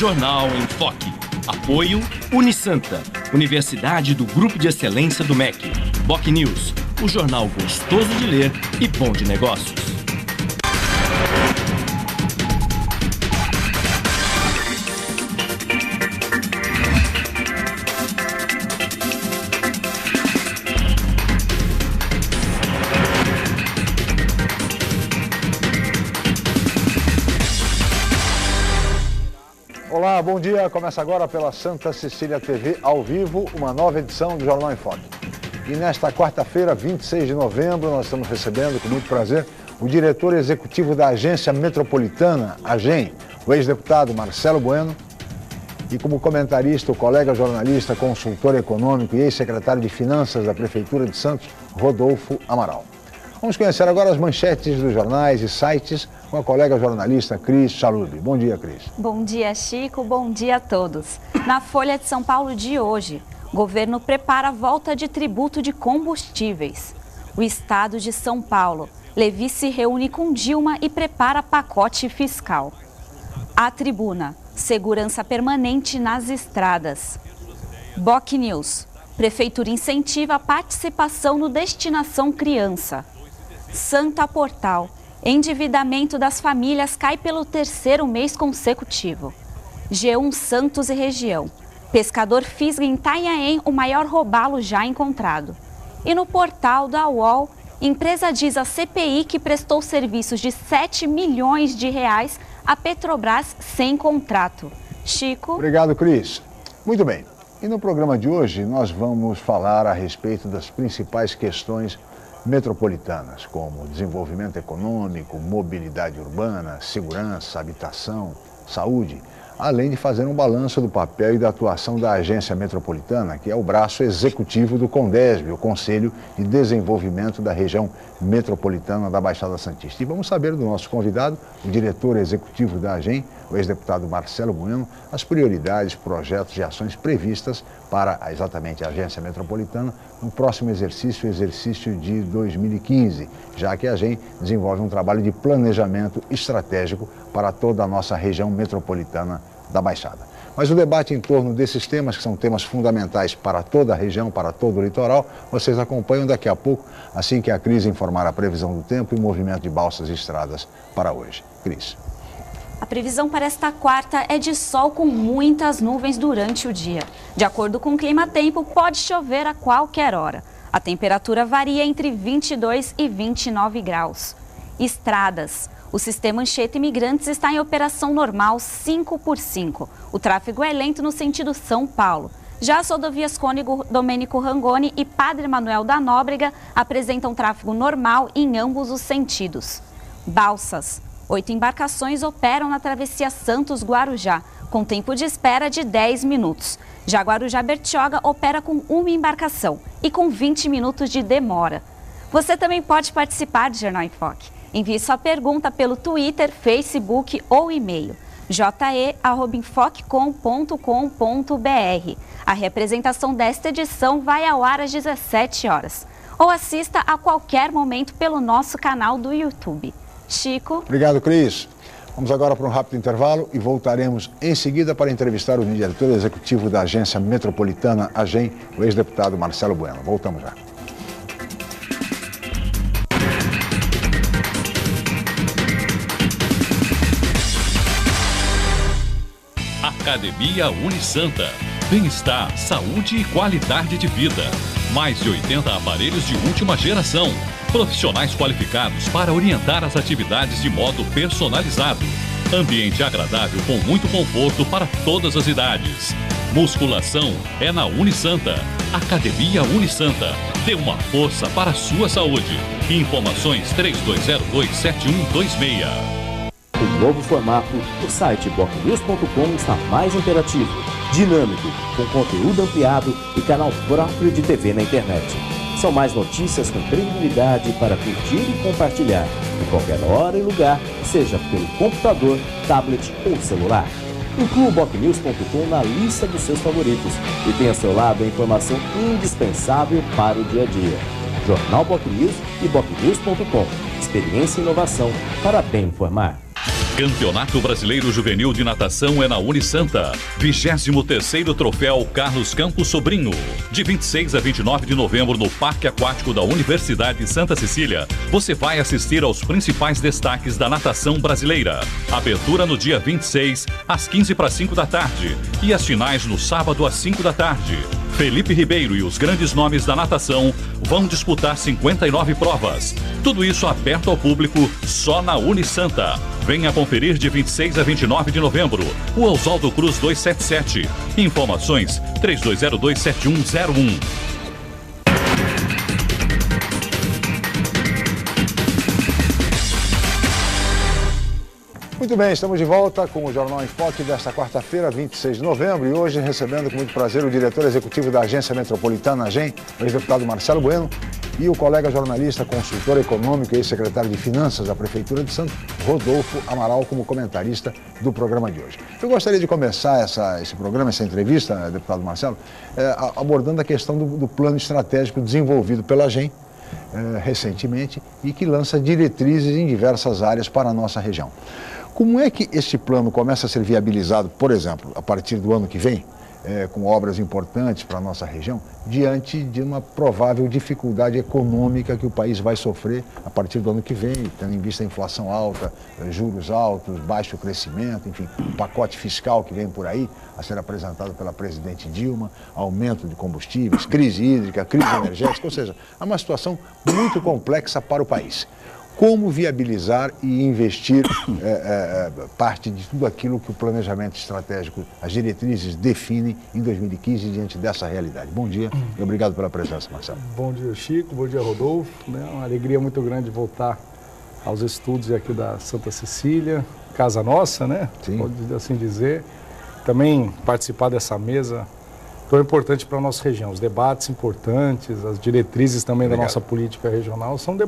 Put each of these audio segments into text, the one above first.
Jornal em Foque. Apoio Unisanta, Universidade do Grupo de Excelência do MEC. BocNews, o jornal gostoso de ler e bom de negócios. Olá, bom dia. Começa agora pela Santa Cecília TV, ao vivo, uma nova edição do Jornal em Foque. E nesta quarta-feira, 26 de novembro, nós estamos recebendo, com muito prazer, o diretor executivo da Agência Metropolitana, AGEM, o ex-deputado Marcelo Bueno, e como comentarista, o colega jornalista, consultor econômico e ex-secretário de Finanças da Prefeitura de Santos, Rodolfo Amaral. Vamos conhecer agora as manchetes dos jornais e sites com a colega jornalista Cris Chalub. Bom dia, Cris. Bom dia, Chico. Bom dia a todos. Na Folha de São Paulo de hoje, o governo prepara a volta de tributo de combustíveis. O estado de São Paulo, Levi se reúne com Dilma e prepara pacote fiscal. A Tribuna, segurança permanente nas estradas. BocNews, Prefeitura incentiva a participação no Destinação Criança. Santa Portal, endividamento das famílias cai pelo terceiro mês consecutivo. G1 Santos e região, pescador fisga em Itanhaém o maior robalo já encontrado. E no portal da UOL, empresa diz à CPI que prestou serviços de 7 milhões de reais à Petrobras sem contrato. Chico. Obrigado, Cris. Muito bem. E no programa de hoje nós vamos falar a respeito das principais questões metropolitanas, como desenvolvimento econômico, mobilidade urbana, segurança, habitação, saúde, além de fazer um balanço do papel e da atuação da Agência Metropolitana, que é o braço executivo do CONDESB, o Conselho de Desenvolvimento da Região Metropolitana da Baixada Santista. E vamos saber do nosso convidado, o diretor executivo da AGEM, o ex-deputado Marcelo Bueno, as prioridades, projetos e ações previstas para exatamente a Agência Metropolitana no próximo exercício de 2015, já que a AGEM desenvolve um trabalho de planejamento estratégico para toda a nossa região metropolitana da Baixada. Mas o debate em torno desses temas, que são temas fundamentais para toda a região, para todo o litoral, vocês acompanham daqui a pouco, assim que a Cris informar a previsão do tempo e o movimento de balsas e estradas para hoje. Cris. A previsão para esta quarta é de sol com muitas nuvens durante o dia. De acordo com o clima-tempo, pode chover a qualquer hora. A temperatura varia entre 22 e 29 graus. Estradas. O sistema Anchieta Imigrantes está em operação normal 5x5. O tráfego é lento no sentido São Paulo. Já as rodovias Cônego Domênico Rangoni e Padre Manuel da Nóbrega apresentam tráfego normal em ambos os sentidos. Balsas. 8 embarcações operam na travessia Santos-Guarujá, com tempo de espera de 10 minutos. Já Guarujá-Bertioga opera com uma embarcação e com 20 minutos de demora. Você também pode participar do Jornal em Foque. Envie sua pergunta pelo Twitter, Facebook ou e-mail je@enfoquecom.com.br. A representação desta edição vai ao ar às 17 horas. Ou assista a qualquer momento pelo nosso canal do YouTube. Chico. Obrigado, Cris. Vamos agora para um rápido intervalo e voltaremos em seguida para entrevistar o diretor executivo da Agência Metropolitana, AGEM, o ex-deputado Marcelo Bueno. Voltamos já. Academia Unisanta. Bem-estar, saúde e qualidade de vida. Mais de 80 aparelhos de última geração. Profissionais qualificados para orientar as atividades de modo personalizado. Ambiente agradável com muito conforto para todas as idades. Musculação é na Unisanta. Academia Unisanta. Dê uma força para a sua saúde. Informações 3202-7126. O novo formato do site BocNews.com está mais interativo, dinâmico, com conteúdo ampliado e canal próprio de TV na internet. São mais notícias com credibilidade para curtir e compartilhar, em qualquer hora e lugar, seja pelo computador, tablet ou celular. Inclua o BocNews.com na lista dos seus favoritos e tenha ao seu lado a informação indispensável para o dia a dia. Jornal BocNews e BocNews.com. Experiência e inovação para bem informar. Campeonato Brasileiro Juvenil de Natação é na Unisanta. 23º Troféu Carlos Campos Sobrinho. De 26 a 29 de novembro no Parque Aquático da Universidade Santa Cecília, você vai assistir aos principais destaques da natação brasileira. Abertura no dia 26, às 15:05 da tarde. E as finais no sábado às 5 da tarde. Felipe Ribeiro e os grandes nomes da natação vão disputar 59 provas. Tudo isso aberto ao público só na Unisanta. Venha conferir de 26 a 29 de novembro. O Oswaldo Cruz 277. Informações 32027101. Muito bem, estamos de volta com o Jornal em Foque desta quarta-feira, 26 de novembro, e hoje recebendo com muito prazer o diretor executivo da Agência Metropolitana, AGEM, o ex-deputado Marcelo Bueno, e o colega jornalista, consultor econômico e ex-secretário de Finanças da Prefeitura de Santos, Rodolfo Amaral, como comentarista do programa de hoje. Eu gostaria de começar esse programa, essa entrevista, deputado Marcelo, abordando a questão do plano estratégico desenvolvido pela AGEM recentemente e que lança diretrizes em diversas áreas para a nossa região. Como é que este plano começa a ser viabilizado, por exemplo, a partir do ano que vem, com obras importantes para a nossa região, diante de uma provável dificuldade econômica que o país vai sofrer a partir do ano que vem, tendo em vista a inflação alta, juros altos, baixo crescimento, enfim, o pacote fiscal que vem por aí a ser apresentado pela presidente Dilma, aumento de combustíveis, crise hídrica, crise energética, ou seja, é uma situação muito complexa para o país. Como viabilizar e investir parte de tudo aquilo que o planejamento estratégico, as diretrizes definem em 2015 diante dessa realidade. Bom dia e obrigado pela presença, Marcelo. Bom dia, Chico. Bom dia, Rodolfo. Uma alegria muito grande voltar aos estudos aqui da Santa Cecília, casa nossa, né? Sim. Pode assim dizer. Também participar dessa mesa tão importante para a nossa região. Os debates importantes, as diretrizes também da nossa política regional são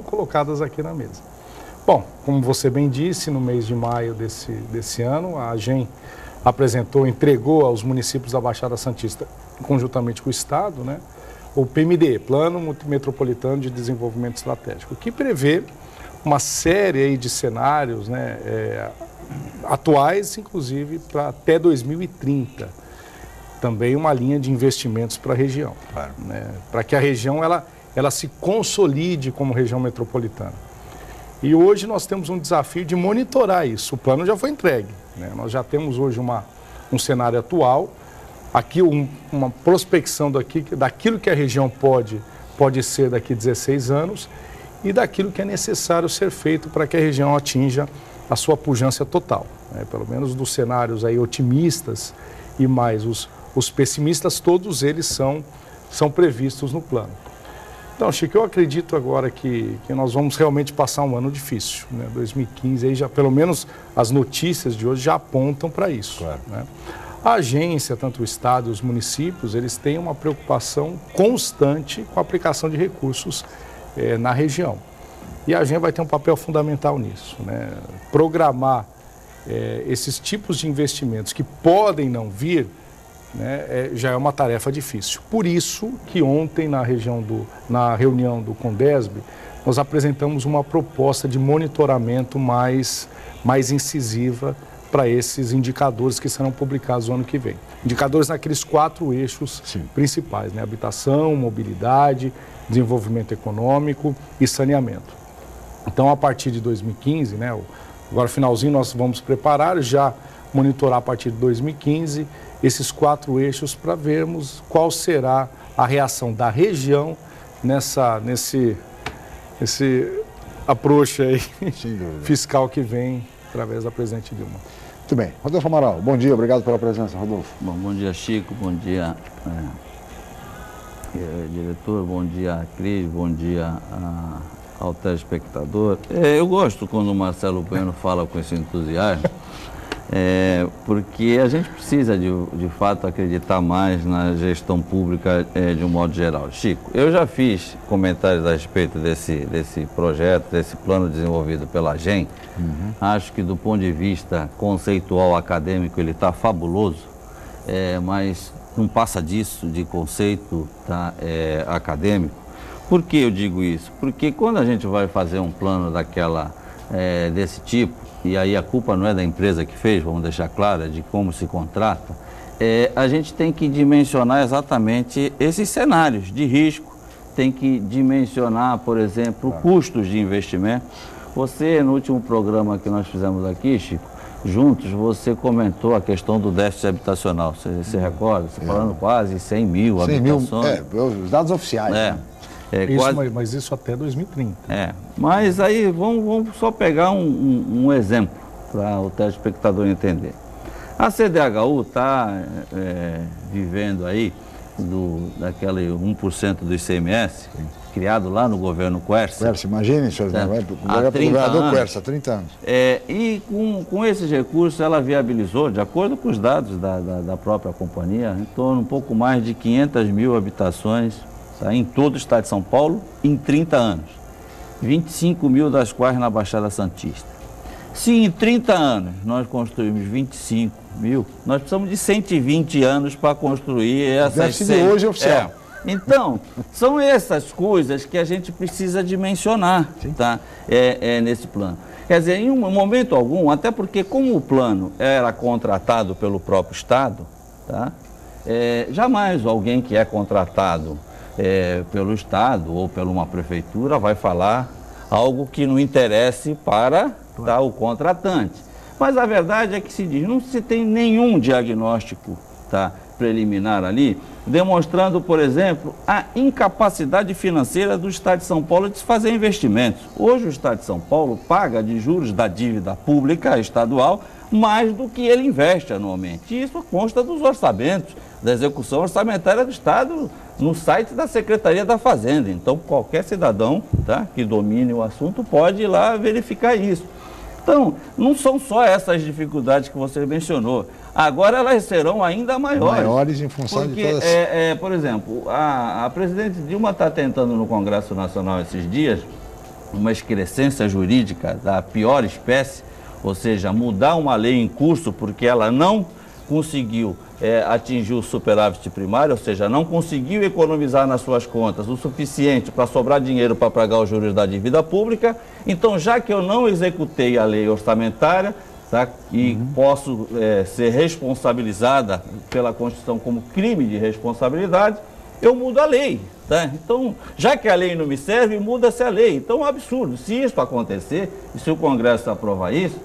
colocadas aqui na mesa. Bom, como você bem disse, no mês de maio desse ano, a AGEM entregou aos municípios da Baixada Santista, conjuntamente com o Estado, né, o PMDE, Plano Metropolitano de Desenvolvimento Estratégico, que prevê uma série aí de cenários, né, atuais, inclusive, para até 2030. Também uma linha de investimentos para a região, claro, né? Para que a região ela se consolide como região metropolitana. E hoje nós temos um desafio de monitorar isso. O plano já foi entregue, né? Nós já temos hoje um cenário atual, aqui uma prospecção daquilo que a região pode ser daqui a 16 anos e daquilo que é necessário ser feito para que a região atinja a sua pujança total, né? Pelo menos dos cenários aí otimistas e mais os pessimistas, todos eles são previstos no plano. Então, Chico, eu acredito agora que nós vamos realmente passar um ano difícil, né? 2015, aí já, pelo menos as notícias de hoje já apontam para isso. Claro. Né? A agência, tanto o Estado e os municípios, eles têm uma preocupação constante com a aplicação de recursos na região. E a agência vai ter um papel fundamental nisso, né? Programar esses tipos de investimentos que podem não vir, né, já é uma tarefa difícil. Por isso que ontem, na reunião do Condesb, nós apresentamos uma proposta de monitoramento mais incisiva para esses indicadores que serão publicados no ano que vem. Indicadores naqueles 4 eixos principais, né? Habitação, mobilidade, desenvolvimento econômico e saneamento. Então, a partir de 2015, né, agora finalzinho nós vamos preparar, já monitorar a partir de 2015, esses 4 eixos para vermos qual será a reação da região nesse approach aí fiscal que vem através da presidente Dilma. Muito bem. Rodolfo Amaral, bom dia, obrigado pela presença, Rodolfo. Bom dia, Chico, bom dia, diretor, bom dia, Cris, bom dia ao telespectador. Eu gosto quando o Marcelo Bueno fala com esse entusiasmo, porque a gente precisa, de fato, acreditar mais na gestão pública de um modo geral. Chico, eu já fiz comentários a respeito desse projeto, desse plano desenvolvido pela AGEM. Acho que, do ponto de vista conceitual, acadêmico, ele está fabuloso, mas não passa disso, de conceito acadêmico. Por que eu digo isso? Porque quando a gente vai fazer um plano desse tipo, e aí a culpa não é da empresa que fez, vamos deixar claro, é de como se contrata, a gente tem que dimensionar exatamente esses cenários de risco, tem que dimensionar, por exemplo, custos de investimento. Você, no último programa que nós fizemos aqui, Chico, juntos, você comentou a questão do déficit habitacional. Você se recorda? Você falando quase 100 mil habitações. Os dados oficiais. Né? Mas isso até 2030. Mas aí vamos só pegar um exemplo para o telespectador entender. A CDHU está vivendo aí daquele 1% do ICMS, criado lá no governo Quercia. Imagine, senhor, há 30 anos. Quercia, 30 anos. E com esses recursos ela viabilizou, de acordo com os dados da própria companhia, em torno um pouco mais de 500 mil habitações em todo o estado de São Paulo em 30 anos. 25 mil das quais na Baixada Santista. Se em 30 anos nós construímos 25 mil, nós precisamos de 120 anos para construir essas... de hoje oficial. Então, são essas coisas que a gente precisa dimensionar, tá? Nesse plano. Quer dizer, em um momento algum, até porque como o plano era contratado pelo próprio Estado, tá? Jamais alguém que é contratado pelo Estado ou por uma prefeitura vai falar algo que não interesse para o contratante. Mas a verdade é que se diz, não se tem nenhum diagnóstico preliminar ali, demonstrando, por exemplo, a incapacidade financeira do Estado de São Paulo de se fazer investimentos. Hoje o Estado de São Paulo paga de juros da dívida pública estadual mais do que ele investe anualmente. Isso consta dos orçamentos, da execução orçamentária do Estado no site da Secretaria da Fazenda. Então qualquer cidadão que domine o assunto pode ir lá verificar isso. Então, não são só essas dificuldades que você mencionou. Agora elas serão ainda maiores. Maiores em função de todas... por exemplo, a presidente Dilma está tentando no Congresso Nacional esses dias uma excrescência jurídica da pior espécie, ou seja, mudar uma lei em curso porque ela não conseguiu atingir o superávit primário, ou seja, não conseguiu economizar nas suas contas o suficiente para sobrar dinheiro para pagar os juros da dívida pública. Então, já que eu não executei a lei orçamentária, e posso ser responsabilizada pela Constituição como crime de responsabilidade, eu mudo a lei. Então, já que a lei não me serve, muda-se a lei. Então, é um absurdo. Se isso acontecer, e se o Congresso aprovar isso,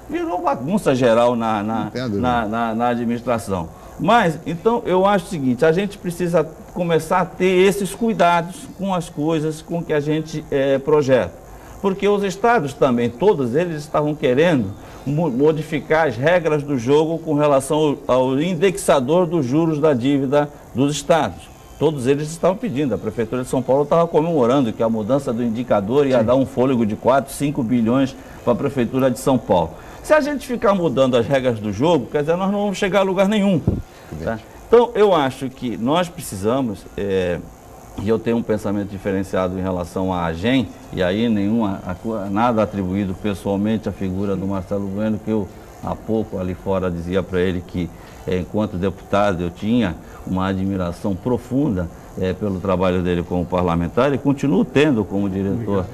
virou bagunça geral na administração. Mas, então, eu acho o seguinte, a gente precisa começar a ter esses cuidados com as coisas com que a gente projeta. Porque os estados também, todos eles estavam querendo modificar as regras do jogo com relação ao indexador dos juros da dívida dos estados. Todos eles estavam pedindo, a Prefeitura de São Paulo estava comemorando que a mudança do indicador ia dar um fôlego de 4, 5 bilhões para a Prefeitura de São Paulo. Se a gente ficar mudando as regras do jogo, quer dizer, nós não vamos chegar a lugar nenhum. Então, eu acho que nós precisamos, e eu tenho um pensamento diferenciado em relação à AGEM, e aí nada atribuído pessoalmente à figura do Marcelo Bueno, que eu há pouco ali fora dizia para ele que, enquanto deputado, eu tinha uma admiração profunda pelo trabalho dele como parlamentar e continuo tendo como diretor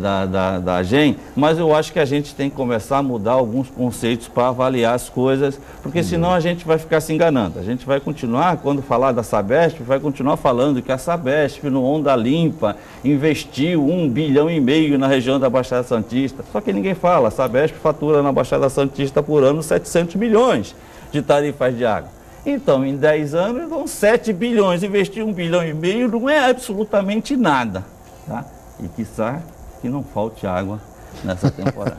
da AGEM, mas eu acho que a gente tem que começar a mudar alguns conceitos para avaliar as coisas, porque senão a gente vai ficar se enganando. A gente vai continuar, quando falar da Sabesp, vai continuar falando que a Sabesp, no Onda Limpa, investiu 1,5 bilhão na região da Baixada Santista. Só que ninguém fala, a Sabesp fatura na Baixada Santista por ano 700 milhões de tarifas de água. Então, em 10 anos, vão 7 bilhões. Investir 1,5 bilhão não é absolutamente nada. E quiçá que não falte água nessa temporada.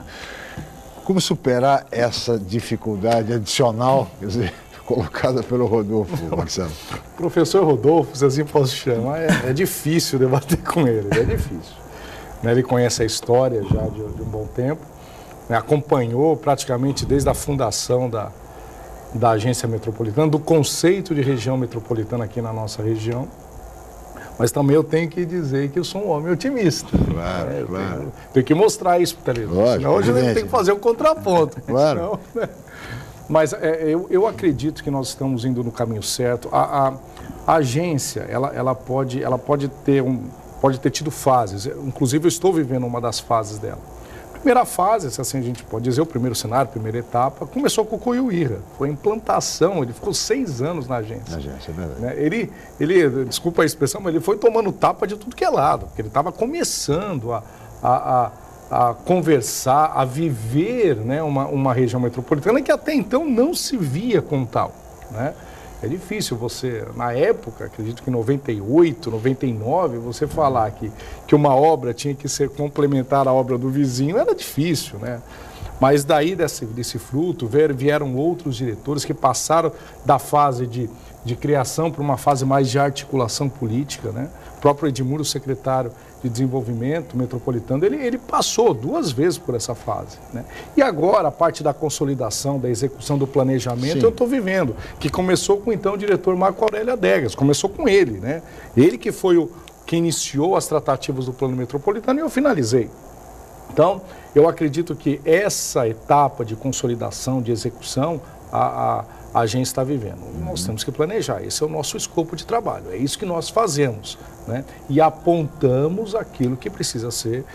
Como superar essa dificuldade adicional, quer dizer, colocada pelo Rodolfo, Marcelo? Professor Rodolfo, se assim posso chamar, é difícil debater com ele, é difícil. Ele conhece a história já de um bom tempo, acompanhou praticamente desde a fundação da agência metropolitana, do conceito de região metropolitana aqui na nossa região, mas também eu tenho que dizer que eu sou um homem otimista. Claro, claro. Tenho que mostrar isso para a televisão, senão hoje eu tenho que fazer um contraponto. Claro. Senão, mas eu acredito que nós estamos indo no caminho certo. A agência, ela pode ter tido fases, inclusive eu estou vivendo uma das fases dela. primeira fase, se assim a gente pode dizer, o primeiro cenário, a primeira etapa, começou com o Coiuíra. Foi a implantação, ele ficou 6 anos na agência. Na agência, é verdade. Né? Ele, desculpa a expressão, mas ele foi tomando tapa de tudo que é lado, porque ele estava começando a conversar, a viver, né, uma região metropolitana que até então não se via como tal, né? É difícil você, na época, acredito que em 98, 99, você falar que uma obra tinha que ser complementar à obra do vizinho, era difícil, né? Mas daí desse fruto vieram outros diretores que passaram da fase de criação para uma fase mais de articulação política, né? O próprio Edmuro, secretário de Desenvolvimento Metropolitano, ele passou 2 vezes por essa fase, né? E agora, a parte da consolidação, da execução do planejamento, sim, eu estou vivendo, que começou com então o diretor Marco Aurélio Adegas, começou com ele, né? Ele que foi que iniciou as tratativas do plano metropolitano e eu finalizei. Então, eu acredito que essa etapa de consolidação, de execução, a agência está vivendo. Nós temos que planejar, esse é o nosso escopo de trabalho, é isso que nós fazemos, né? E apontamos aquilo que precisa ser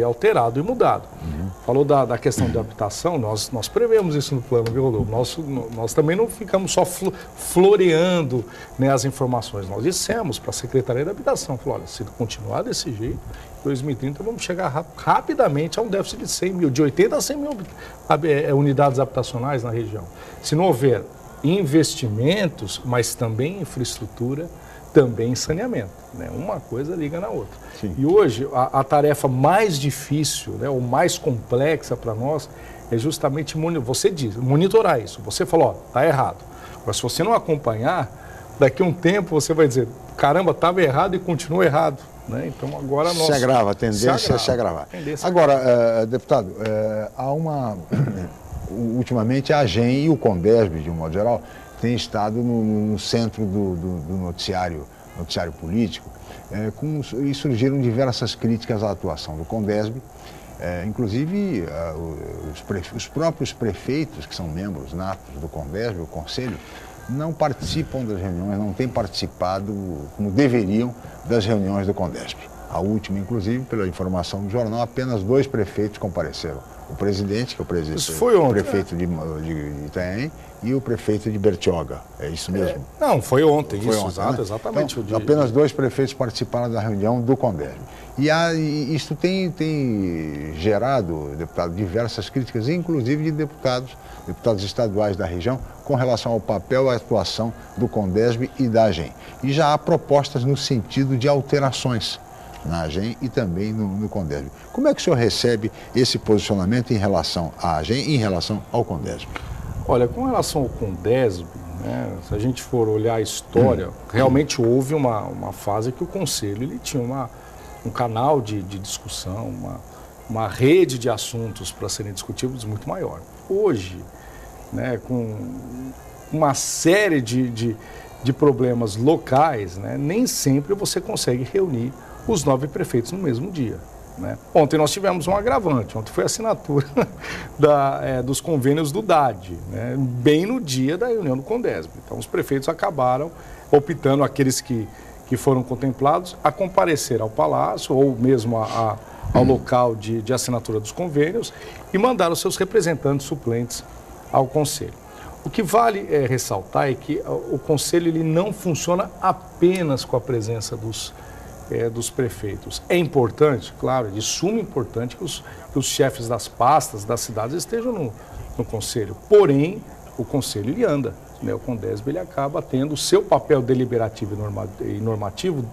alterado e mudado. Falou da questão de habitação, nós prevemos isso no plano, viu, Rodolfo? Nós também não ficamos só floreando, né, as informações, nós dissemos para a Secretaria da Habitação, falou, olha, se continuar desse jeito, em 2030 vamos chegar rapidamente a um déficit de 100 mil, de 80 a 100 mil unidades habitacionais na região. Se não houver investimentos, mas também infraestrutura, também saneamento, né? Uma coisa liga na outra. Sim. E hoje a tarefa mais difícil, né, ou mais complexa para nós é justamente, você diz, monitorar isso. Você falou, ó, tá errado. Mas se você não acompanhar, daqui a um tempo você vai dizer, caramba, estava errado e continua errado, né? Então agora nós... Se agrava, a tendência é se agravar. Agora, deputado, há ultimamente a AGEM e o CONDESB, de um modo geral, tem estado no centro do noticiário político, e surgiram diversas críticas à atuação do CONDESB, inclusive os próprios prefeitos, que são membros natos do CONDESB, o Conselho, não participam das reuniões, não têm participado como deveriam das reuniões do CONDESB. A última, inclusive, pela informação do jornal, apenas 2 prefeitos compareceram. O presidente, que é o prefeito de Itanhaém, e o prefeito de Bertioga. É isso mesmo? Não, foi ontem. Foi isso, ontem, exato, né? Exatamente. Então, apenas 2 prefeitos participaram da reunião do CONDESB. E isso tem gerado, deputado, diversas críticas, inclusive de deputados estaduais da região, com relação ao papel e à atuação do CONDESB e da AGEM. E já há propostas no sentido de alterações na AGEM e também no CONDESB. Como é que o senhor recebe esse posicionamento em relação à AGEM e em relação ao CONDESB? Olha, com relação ao CONDESB, né, se a gente for olhar a história, realmente houve uma fase que o Conselho ele tinha um canal de discussão, uma rede de assuntos para serem discutidos muito maior. Hoje, né, com uma série de problemas locais, né, nem sempre você consegue reunir os 9 prefeitos no mesmo dia, né? Ontem nós tivemos um agravante, ontem foi a assinatura dos convênios do DAD, né, bem no dia da reunião do CONDESB. Então os prefeitos acabaram optando, aqueles que foram contemplados, a comparecer ao Palácio ou mesmo ao local de assinatura dos convênios e mandar os seus representantes suplentes ao Conselho. O que vale ressaltar é que o Conselho ele não funciona apenas com a presença dos prefeitos. É importante, claro, de suma importância que os chefes das pastas, das cidades estejam no Conselho. Porém, o Conselho ele anda, né? O CONDESB ele acaba tendo o seu papel deliberativo e normativo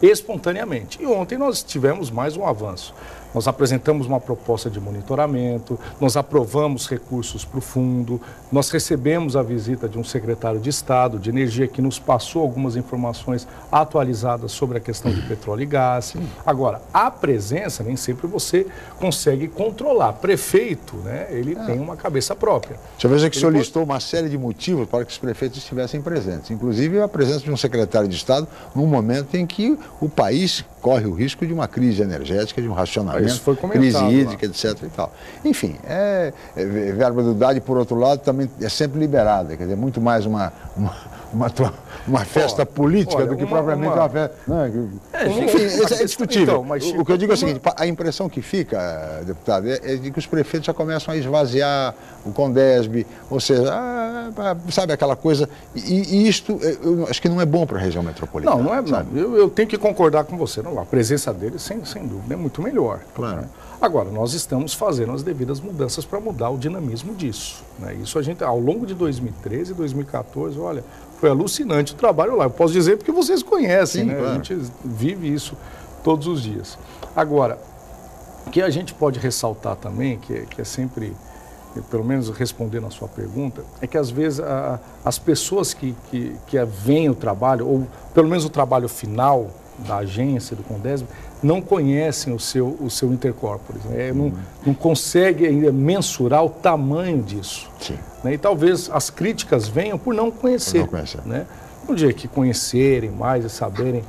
espontaneamente. E ontem nós tivemos mais um avanço. Nós apresentamos uma proposta de monitoramento, nós aprovamos recursos para o fundo, nós recebemos a visita de um secretário de Estado de Energia que nos passou algumas informações atualizadas sobre a questão de petróleo e gás. Agora, a presença nem sempre você consegue controlar. Prefeito, né, ele tem uma cabeça própria. Deixa eu ver que o senhor listou uma série de motivos para que os prefeitos estivessem presentes, inclusive a presença de um secretário de Estado num momento em que o país corre o risco de uma crise energética, de um racionamento, crise hídrica, etc. e tal. Enfim, verba do DAD, por outro lado, também é sempre liberada, quer dizer, muito mais uma festa política do que propriamente uma festa. Não, enfim, é discutível. Então, o que eu digo é o seguinte, a impressão que fica, deputado, é de que os prefeitos já começam a esvaziar o Condesb, ou seja, sabe aquela coisa, e isto eu acho que não é bom para a região metropolitana. Não é bom. Eu tenho que concordar com você. Não, a presença dele, sem dúvida, é muito melhor. Claro. Né? Agora, nós estamos fazendo as devidas mudanças para mudar o dinamismo disso. Né? Isso a gente, ao longo de 2013 e 2014, olha, foi alucinante o trabalho lá. Eu posso dizer porque vocês conhecem, né? Claro. A gente vive isso todos os dias. Agora, o que a gente pode ressaltar também, que é sempre, pelo menos respondendo a sua pergunta, é que às vezes as pessoas que veem o trabalho, ou pelo menos o trabalho final da agência, do Condesb, não conhecem o seu intercorpore, não conseguem ainda mensurar o tamanho disso. Sim. Né? E talvez as críticas venham por não conhecer. Né? No dia que conhecerem mais e saberem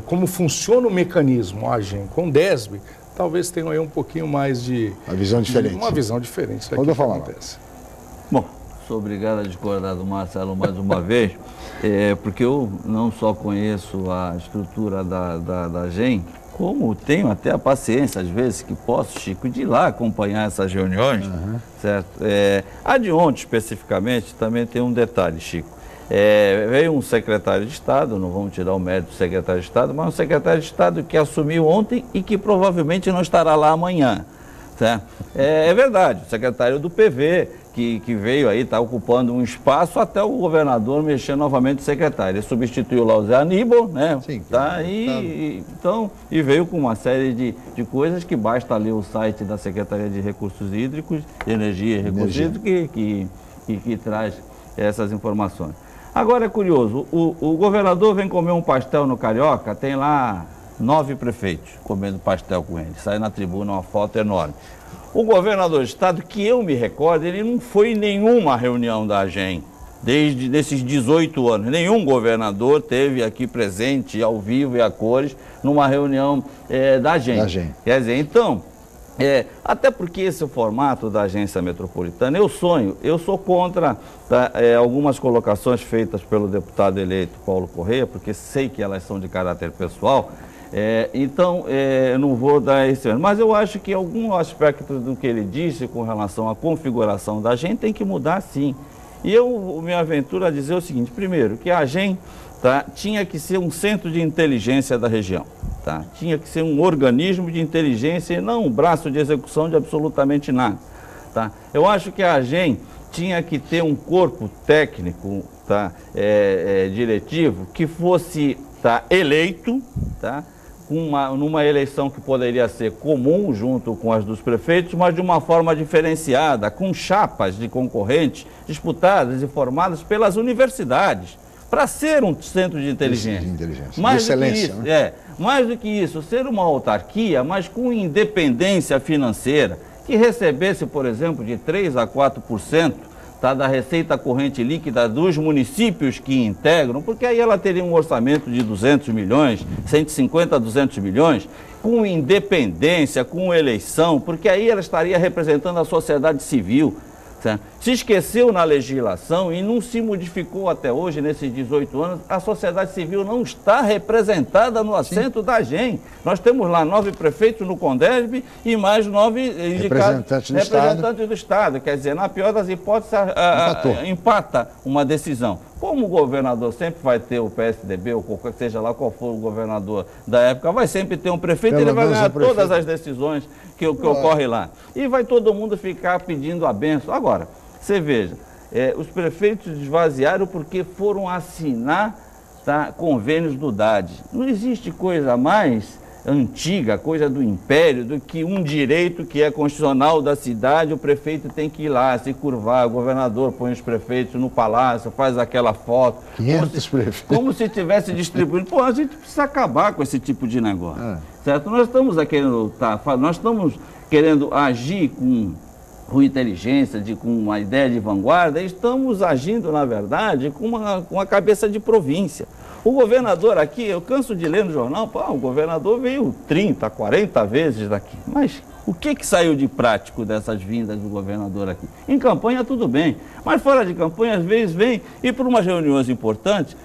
como funciona o mecanismo, a agência Condesb, talvez tenham aí um pouquinho mais de... Uma visão diferente. Uma visão diferente. Quando eu falar acontece. Bom, sou obrigado a discordar do Marcelo mais uma vez, porque eu não só conheço a estrutura da GEM, como tenho até a paciência, às vezes, que posso, Chico, de ir lá acompanhar essas reuniões, certo? A de ontem, especificamente, também tem um detalhe, Chico. Veio um secretário de Estado, não vamos tirar o mérito do secretário de Estado, mas um secretário de Estado que assumiu ontem e que provavelmente não estará lá amanhã. Certo? É verdade, o secretário do PV, que veio aí, está ocupando um espaço até o governador mexer novamente o secretário. Ele substituiu lá o Zé Aníbal, né? Sim, tá aí, então, e veio com uma série de coisas que basta ler o site da Secretaria de Recursos Hídricos, de Energia e Recursos Hídricos, que traz essas informações. Agora é curioso, o governador vem comer um pastel no Carioca, tem lá 9 prefeitos comendo pastel com ele. Sai na tribuna uma foto enorme. O governador de estado, que eu me recordo, ele não foi em nenhuma reunião da AGEM, desde esses 18 anos. Nenhum governador teve aqui presente, ao vivo e a cores, numa reunião da AGEM. Quer dizer, então, até porque esse é o formato da agência metropolitana, eu sou contra algumas colocações feitas pelo deputado eleito Paulo Correia, porque sei que elas são de caráter pessoal. Então, não vou dar esse ano, mas eu acho que algum aspecto do que ele disse com relação à configuração da AGEM tem que mudar sim. E eu me aventuro a dizer o seguinte, primeiro, que a AGEM tinha que ser um centro de inteligência da região, tinha que ser um organismo de inteligência e não um braço de execução de absolutamente nada. Eu acho que a AGEM tinha que ter um corpo técnico diretivo que fosse eleito, numa eleição que poderia ser comum junto com as dos prefeitos, mas de uma forma diferenciada, com chapas de concorrentes disputadas e formadas pelas universidades, para ser um centro de inteligência. Mais de excelência, do que isso, mais do que isso, ser uma autarquia, mas com independência financeira, que recebesse, por exemplo, de 3% a 4%, da receita corrente líquida dos municípios que integram, porque aí ela teria um orçamento de 200 milhões, 150 a 200 milhões, com independência, com eleição, porque aí ela estaria representando a sociedade civil. Certo? Se esqueceu na legislação e não se modificou até hoje, nesses 18 anos, a sociedade civil não está representada no assento da AGEM. Nós temos lá 9 prefeitos no Condesb e mais 9 representantes do Estado. Quer dizer, na pior das hipóteses, empata uma decisão. Como o governador sempre vai ter o PSDB, ou seja lá qual for o governador da época, vai sempre ter um prefeito, ele vai ganhar todas as decisões que ocorrem lá. E vai todo mundo ficar pedindo a benção. Agora, você veja, os prefeitos esvaziaram porque foram assinar convênios do DAD. Não existe coisa mais antiga, coisa do império, do que um direito que é constitucional da cidade, o prefeito tem que ir lá, se curvar, o governador põe os prefeitos no palácio, faz aquela foto. 500 prefeitos. Como se tivesse distribuindo. Pô, a gente precisa acabar com esse tipo de negócio. Certo? Nós estamos querendo agir com inteligência, com uma ideia de vanguarda, estamos agindo, na verdade, com uma cabeça de província. O governador aqui, eu canso de ler no jornal, o governador veio 30, 40 vezes daqui, mas O que saiu de prático dessas vindas do governador aqui? Em campanha tudo bem, mas fora de campanha às vezes vem e por umas reuniões importantes,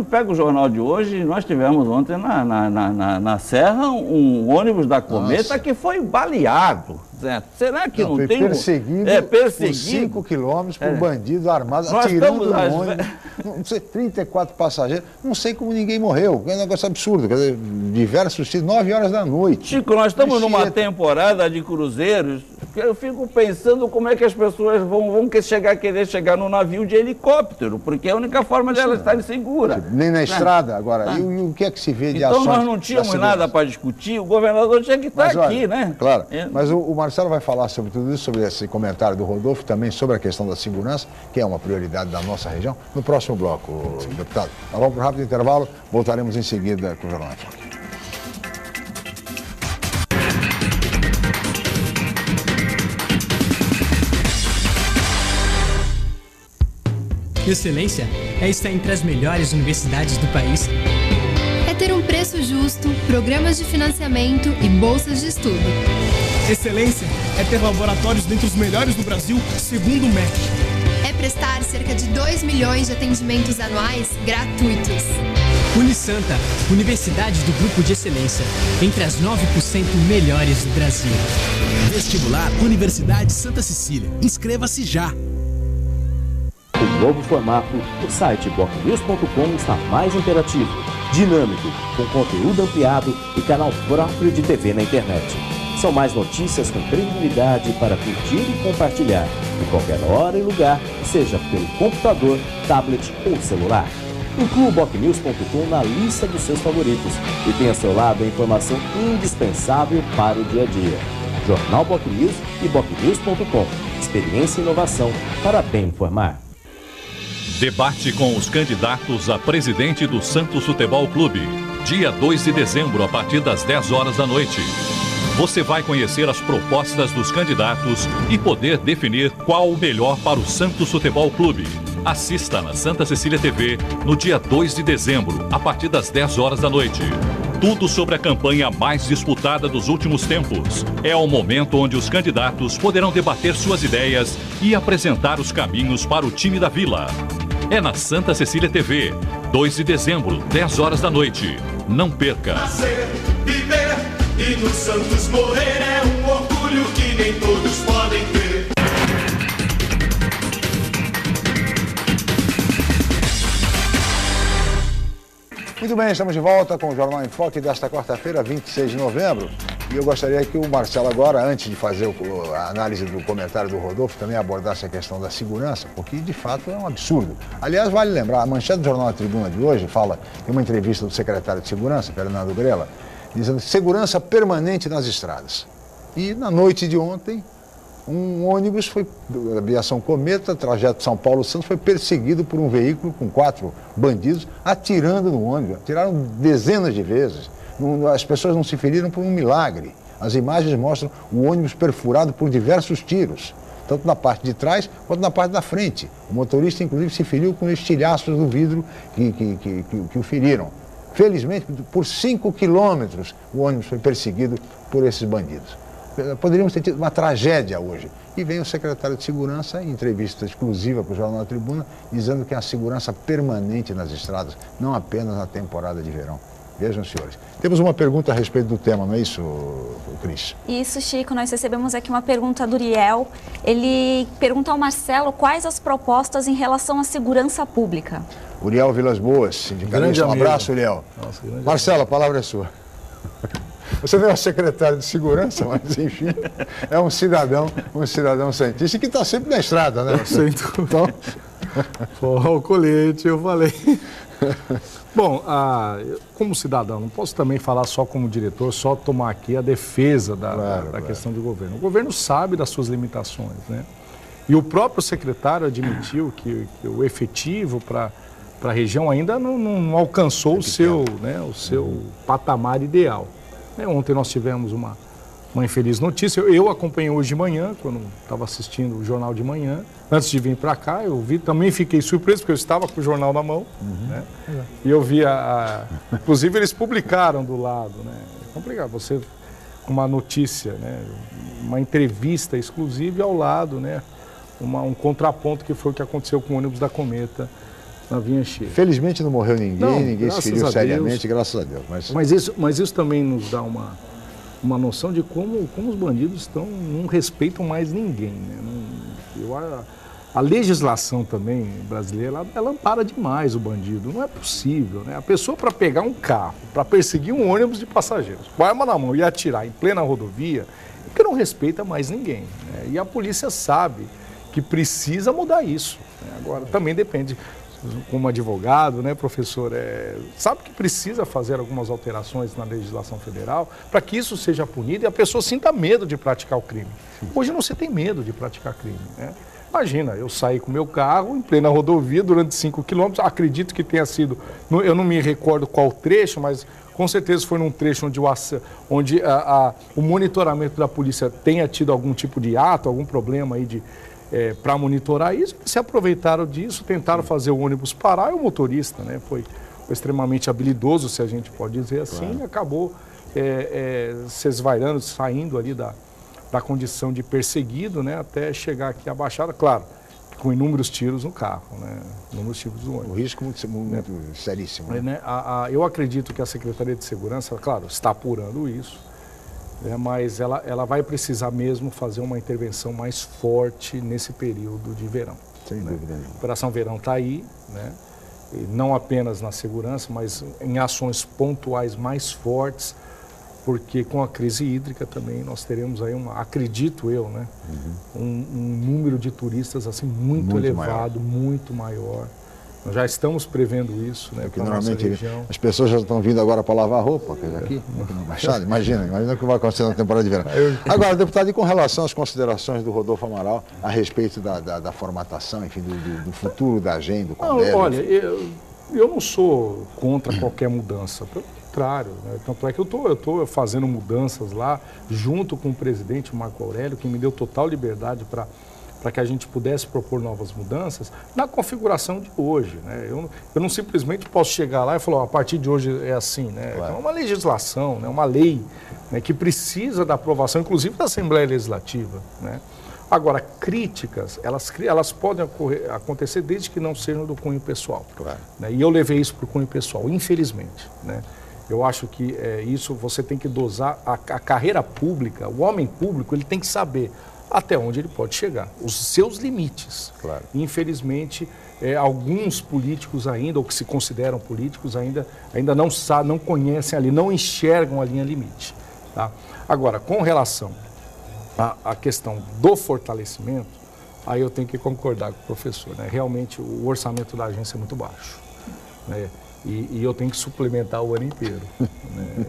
pega o jornal de hoje, nós tivemos ontem na Serra um ônibus da Cometa que foi baleado. Certo? Será que não tem... Perseguido por 5 quilômetros por bandidos armados, atirando no ônibus. Não sei, 34 passageiros, não sei como ninguém morreu, é um negócio absurdo, quer dizer, diversos tiros, 9 horas da noite. Chico, nós estamos numa temporada de cruzeiros, eu fico pensando como é que as pessoas vão querer chegar no navio de helicóptero, porque é a única forma de elas estarem seguras. Nem na estrada agora, e o que é que se vê de ações? Então nós não tínhamos nada para discutir, o governador tinha que estar aqui, né? Claro, mas o Marcelo vai falar sobre tudo isso, sobre esse comentário do Rodolfo, também sobre a questão da segurança, que é uma prioridade da nossa região, no próximo bloco, deputado. Nós vamos para um rápido intervalo, voltaremos em seguida com o Jornal em Foque. Excelência é estar entre as melhores universidades do país. É ter um preço justo, programas de financiamento e bolsas de estudo. Excelência é ter laboratórios dentre os melhores do Brasil, segundo o MEC. É prestar cerca de 2 milhões de atendimentos anuais gratuitos. Unisanta, Universidade do Grupo de Excelência, entre as 9% melhores do Brasil. Vestibular Universidade Santa Cecília. Inscreva-se já! O novo formato do site bocnews.com está mais interativo, dinâmico, com conteúdo ampliado e canal próprio de TV na internet. São mais notícias com credibilidade para curtir e compartilhar, em qualquer hora e lugar, seja pelo computador, tablet ou celular. Inclua o bocnews.com na lista dos seus favoritos e tenha ao seu lado a informação indispensável para o dia a dia. Jornal Bocnews e bocnews.com. Experiência e inovação para bem informar. Debate com os candidatos a presidente do Santos Futebol Clube. Dia 2 de dezembro, a partir das 10 horas da noite. Você vai conhecer as propostas dos candidatos e poder definir qual o melhor para o Santos Futebol Clube. Assista na Santa Cecília TV no dia 2 de dezembro, a partir das 10 horas da noite. Tudo sobre a campanha mais disputada dos últimos tempos. É o momento onde os candidatos poderão debater suas ideias e apresentar os caminhos para o time da Vila. É na Santa Cecília TV, 2 de dezembro, 10 horas da noite. Não perca! Nascer, viver e no Santos morrer é um orgulho que nem todos podem ter. Muito bem, estamos de volta com o Jornal em Foque desta quarta-feira, 26 de novembro. E eu gostaria que o Marcelo agora, antes de fazer a análise do comentário do Rodolfo, também abordasse a questão da segurança, porque de fato é um absurdo. Aliás, vale lembrar, a manchete do Jornal da Tribuna de hoje fala, tem uma entrevista do secretário de Segurança, Fernando Grela, dizendo segurança permanente nas estradas. E na noite de ontem, um ônibus foi, da aviação Cometa, trajeto São Paulo-Santos, foi perseguido por um veículo com 4 bandidos atirando no ônibus. Atiraram dezenas de vezes. As pessoas não se feriram por um milagre. As imagens mostram o ônibus perfurado por diversos tiros, tanto na parte de trás quanto na parte da frente. O motorista, inclusive, se feriu com estilhaços do vidro que o feriram. Felizmente, por 5 quilômetros, o ônibus foi perseguido por esses bandidos. Poderíamos ter tido uma tragédia hoje. E vem o secretário de Segurança, em entrevista exclusiva para o Jornal da Tribuna, dizendo que há segurança permanente nas estradas, não apenas na temporada de verão. Vejam, senhores. Temos uma pergunta a respeito do tema, não é isso, Cris? Isso, Chico. Nós recebemos aqui uma pergunta do Uriel. Ele pergunta ao Marcelo quais as propostas em relação à segurança pública. Uriel Vilas Boas, sindicalista. Um abraço, Uriel. Nossa, Marcelo, a palavra é sua. Você não é o secretário de Segurança, mas, enfim, é um cidadão cientista que está sempre na estrada, né? Então, o colete, eu falei. Bom, como cidadão, não posso também falar só como diretor, só tomar aqui a defesa da questão do governo. O governo sabe das suas limitações, né? E o próprio secretário admitiu que o efetivo para a região ainda não alcançou o seu patamar ideal. Ontem nós tivemos uma infeliz notícia. Eu acompanhei hoje de manhã, quando estava assistindo o jornal de manhã. Antes de vir para cá, eu vi, também fiquei surpreso, porque eu estava com o jornal na mão. Né? E eu vi, inclusive eles publicaram do lado. Né? É complicado, você uma notícia, né, uma entrevista exclusiva e ao lado, né, um contraponto que foi o que aconteceu com o ônibus da Cometa na Vinha Anchieta. Felizmente não morreu ninguém, ninguém se feriu seriamente, graças a Deus. Mas isso também nos dá uma noção de como os bandidos não respeitam mais ninguém, né? A legislação também brasileira, ela ampara demais o bandido, não é possível, né? A pessoa, para pegar um carro, para perseguir um ônibus de passageiros, com a arma na mão e atirar em plena rodovia, é porque não respeita mais ninguém, né? E a polícia sabe que precisa mudar isso, né? Agora, também depende, como advogado, né, professor, sabe que precisa fazer algumas alterações na legislação federal para que isso seja punido e a pessoa sinta medo de praticar o crime. Hoje não se tem medo de praticar crime, né? Imagina, eu saí com o meu carro em plena rodovia durante 5 quilômetros, acredito que tenha sido, eu não me recordo qual trecho, mas com certeza foi num trecho onde o monitoramento da polícia tenha tido algum tipo de ato, algum problema aí para monitorar isso. Eles se aproveitaram disso, tentaram fazer o ônibus parar e o motorista, né, foi extremamente habilidoso, se a gente pode dizer assim, claro. E acabou se esvairando, saindo ali da condição de perseguido, né, até chegar aqui à Baixada, claro, com inúmeros tiros no carro, né, inúmeros tiros no ônibus. O risco muito seríssimo. Né? Eu acredito que a Secretaria de Segurança, claro, está apurando isso, né, mas ela vai precisar mesmo fazer uma intervenção mais forte nesse período de verão. Sem dúvida. A Operação Verão está aí, né, e não apenas na segurança, mas em ações pontuais mais fortes, porque com a crise hídrica também nós teremos aí acredito eu, né, um número de turistas assim muito elevado, muito maior. Nós já estamos prevendo isso, né, para a nossa região. As pessoas já estão vindo agora para lavar roupa, aqui na Baixada, imagina o que vai acontecer na temporada de verão. Agora, deputado, e com relação às considerações do Rodolfo Amaral a respeito da formatação, enfim, do futuro da AGEM, do CONDEB? Olha, eu não sou contra qualquer mudança, pelo contrário, né? Tanto é que eu estou fazendo mudanças lá, junto com o presidente Marco Aurélio, que me deu total liberdade para que a gente pudesse propor novas mudanças na configuração de hoje, né? Eu não simplesmente posso chegar lá e falar, a partir de hoje é assim, né? Claro. É uma legislação, né? Uma lei, né? Que precisa da aprovação, inclusive da Assembleia Legislativa, né? Agora, críticas, elas podem acontecer desde que não sejam do cunho pessoal. Claro. Né? E eu levei isso para o cunho pessoal, infelizmente, né? Eu acho que isso você tem que dosar, a carreira pública, o homem público, ele tem que saber até onde ele pode chegar, os seus limites. Claro. Infelizmente, alguns políticos ainda, ou que se consideram políticos, ainda não sabem, não conhecem ali, não enxergam a linha limite. Tá? Agora, com relação à questão do fortalecimento, aí eu tenho que concordar com o professor, né? Realmente o orçamento da agência é muito baixo, né? E eu tenho que suplementar o ano inteiro. Né?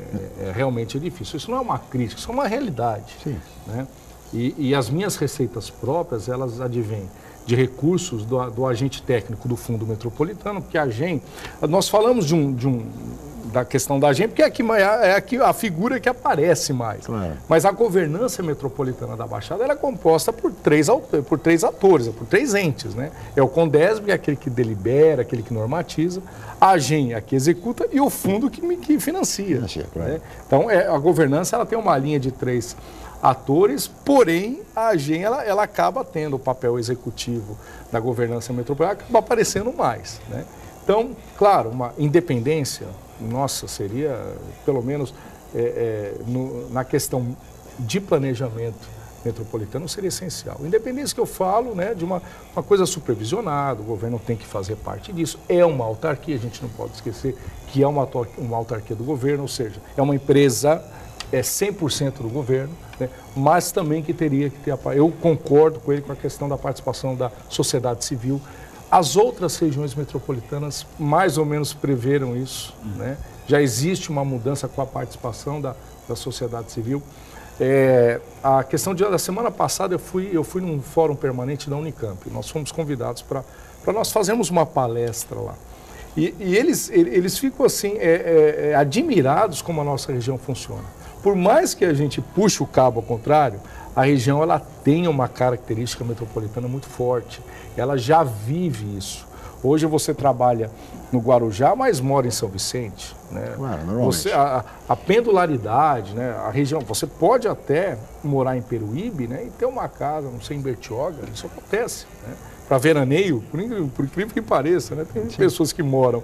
Realmente difícil. Isso não é uma crítica, isso é uma realidade. Sim. Né? E as minhas receitas próprias, elas advêm de recursos do agente técnico do Fundo Metropolitano, porque a AGEM, nós falamos da questão da AGEM, porque é a figura que aparece mais. Claro. Mas a governança metropolitana da Baixada, ela é composta por três atores, por 3 entes, né? É o CONDESB, que é aquele que delibera, aquele que normatiza, a AGEM, a que executa, e o fundo que financia. Claro. Né? Então, a governança, ela tem uma linha de 3 atores, porém a AGEM ela acaba tendo o papel executivo da governança metropolitana, acaba aparecendo mais, né? Então, claro, uma independência, nossa, seria pelo menos na questão de planejamento metropolitano seria essencial. Independência que eu falo, né, de uma coisa supervisionada, o governo tem que fazer parte disso, é uma autarquia, a gente não pode esquecer que é uma autarquia do governo, ou seja, é uma empresa 100% do governo, né, mas também que teria que ter, eu concordo com ele com a questão da participação da sociedade civil. As outras regiões metropolitanas mais ou menos preveram isso, né? Já existe uma mudança com a participação da sociedade civil. A questão da semana passada eu fui num fórum permanente da Unicamp, nós fomos convidados para nós fazermos uma palestra lá. E eles ficam assim, admirados como a nossa região funciona. Por mais que a gente puxe o cabo ao contrário, a região ela tem uma característica metropolitana muito forte, ela já vive isso. Hoje você trabalha no Guarujá, mas mora em São Vicente, né? Você, a pendularidade, né? A região, você pode até morar em Peruíbe, né? E ter uma casa, não sei, em Bertioga, isso acontece, né? Para veraneio, por incrível que pareça, né? Tem pessoas que moram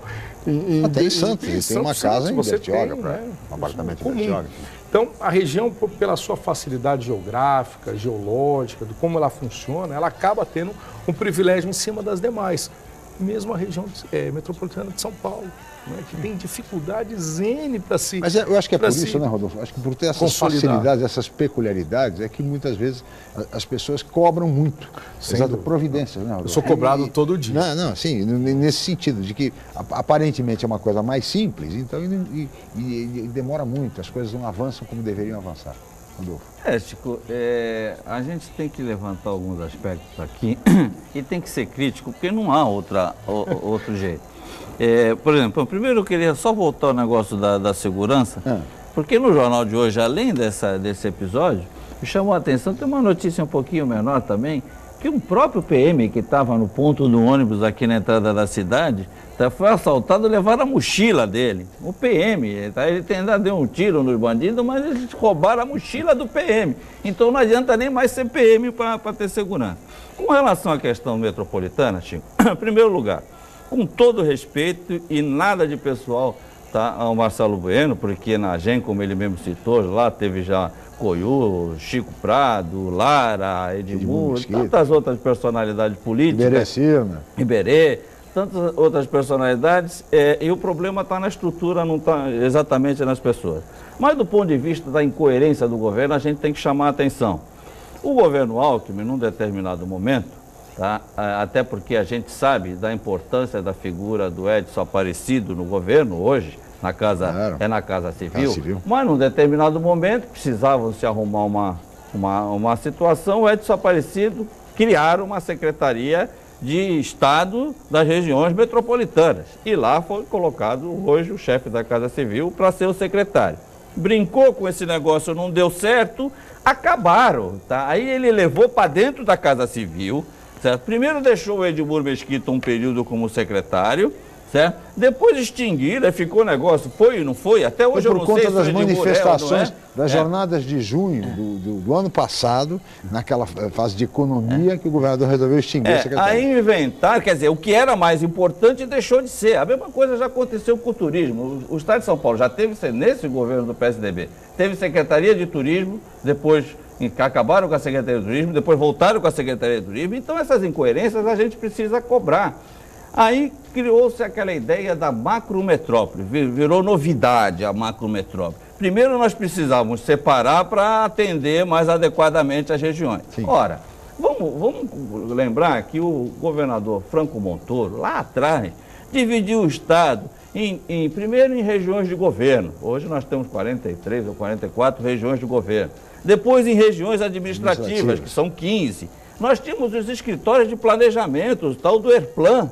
até em Santos, tem uma casa em Bertioga, um apartamento em Bertioga. Então, a região, pela sua facilidade geográfica, geológica, de como ela funciona, ela acaba tendo um privilégio em cima das demais. Mesmo a região metropolitana de São Paulo, né, que tem dificuldades N para se... Mas eu acho que é por isso, né, Rodolfo? Acho que por ter essas facilidades, essas peculiaridades, é que muitas vezes as pessoas cobram muito. Exato, providências, né, Rodolfo? Eu sou cobrado todo dia. Não, sim, nesse sentido, de que aparentemente é uma coisa mais simples, então e demora muito, as coisas não avançam como deveriam avançar. Chico, a gente tem que levantar alguns aspectos aqui e tem que ser crítico, porque não há outro jeito. Por exemplo, primeiro eu queria só voltar ao negócio da segurança, porque no jornal de hoje, além desse episódio, me chamou a atenção, tem uma notícia um pouquinho menor também, que um próprio PM que estava no ponto do ônibus aqui na entrada da cidade, foi assaltado e levaram a mochila dele. O PM, ele ainda deu um tiro nos bandidos, mas eles roubaram a mochila do PM. Então não adianta nem mais ser PM para ter segurança. Com relação à questão metropolitana, Chico, em primeiro lugar, com todo respeito e nada de pessoal ao Marcelo Bueno, porque na AGEM, como ele mesmo citou, lá teve já Coiú, Chico Prado, Lara, Edmundo, tantas outras personalidades políticas. Iberê, tantas outras personalidades, e o problema está na estrutura, não está exatamente nas pessoas. Mas do ponto de vista da incoerência do governo, a gente tem que chamar a atenção. O governo Alckmin, num determinado momento, até porque a gente sabe da importância da figura do Edson Aparecido no governo hoje, na Casa Civil, mas num determinado momento precisavam se arrumar uma situação, o Edson Aparecido criaram uma secretaria de Estado das regiões metropolitanas e lá foi colocado hoje o chefe da Casa Civil para ser o secretário. Brincou com esse negócio, não deu certo, acabaram, Aí ele levou para dentro da Casa Civil, certo? Primeiro deixou o Edmur Mesquita um período como secretário, certo? Depois extinguiram, ficou negócio, foi e não foi, até hoje eu não sei se por conta das manifestações das jornadas de junho do ano passado, naquela fase de economia, que o governador resolveu extinguir a secretaria. Aí inventaram, quer dizer, o que era mais importante deixou de ser. A mesma coisa já aconteceu com o turismo. O Estado de São Paulo já teve, nesse governo do PSDB, teve Secretaria de Turismo, depois acabaram com a Secretaria de Turismo, depois voltaram com a Secretaria de Turismo. Então essas incoerências a gente precisa cobrar. Aí criou-se aquela ideia da macrometrópole, virou novidade a macrometrópole. Primeiro nós precisávamos separar para atender mais adequadamente as regiões. Sim. Ora, vamos lembrar que o governador Franco Montoro, lá atrás, dividiu o Estado primeiro em regiões de governo. Hoje nós temos 43 ou 44 regiões de governo. Depois em regiões administrativas, que são 15. Nós tínhamos os escritórios de planejamento, o tal do ERPLAN.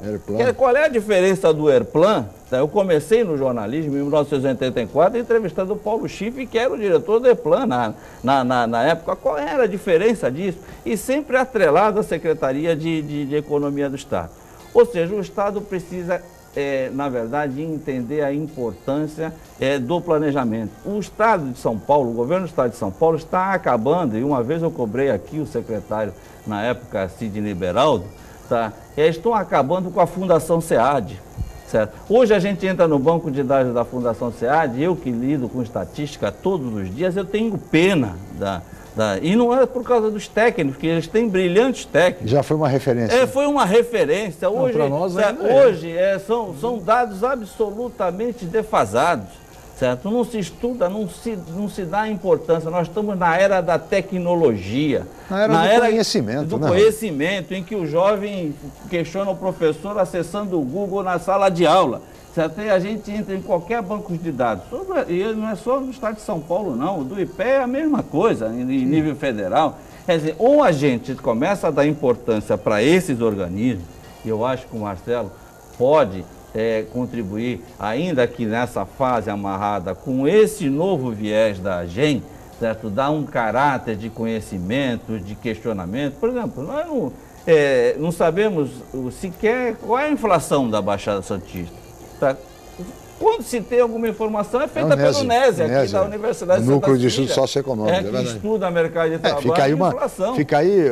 Qual é a diferença do ERPLAN? Eu comecei no jornalismo em 1984 entrevistando o Paulo Schiffe, que era o diretor do ERPLAN na época. Qual era a diferença disso? E sempre atrelado à Secretaria de Economia do Estado. Ou seja, o Estado precisa, na verdade, entender a importância do planejamento. O Estado de São Paulo, o governo do Estado de São Paulo está acabando, e uma vez eu cobrei aqui o secretário, na época, Sidney Beraldo, estão acabando com a Fundação SEAD. Certo? Hoje a gente entra no banco de dados da Fundação SEAD, eu que lido com estatística todos os dias, eu tenho pena e não é por causa dos técnicos, que eles têm brilhantes técnicos. Já foi uma referência. Foi uma referência. Hoje, hoje são dados absolutamente defasados. Certo? Não se estuda, não se dá importância. Nós estamos na era da tecnologia. Na era do conhecimento. Do conhecimento, em que o jovem questiona o professor acessando o Google na sala de aula. Certo? E a gente entra em qualquer banco de dados. E não é só no Estado de São Paulo, não. O do IPE é a mesma coisa, em nível federal. Quer dizer, ou a gente começa a dar importância para esses organismos, e eu acho que o Marcelo pode contribuir, ainda que nessa fase amarrada, com esse novo viés da AGEM, certo? Dar um caráter de conhecimento, de questionamento. Por exemplo, não sabemos sequer qual é a inflação da Baixada Santista. Tá? Quando se tem alguma informação, é feita pelo NESE, aqui da Universidade de Santa Cecília. Núcleo de Estudo Socioeconômico, que estuda mercado de trabalho e inflação. Fica aí,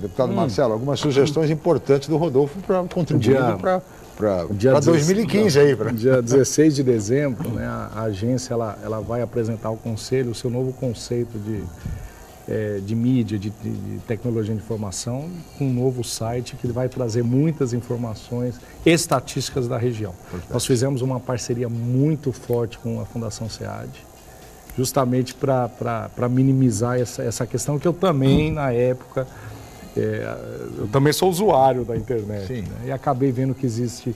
deputado Marcelo, algumas sugestões importantes do Rodolfo para contribuir para 2015 aí. Dia 16 de dezembro, né, a agência ela vai apresentar ao Conselho o seu novo conceito de mídia, de tecnologia de informação, com um novo site que vai trazer muitas informações estatísticas da região. Nós fizemos uma parceria muito forte com a Fundação SEAD, justamente para minimizar essa questão que eu também, na época, eu também sou usuário da internet, né, e acabei vendo que existe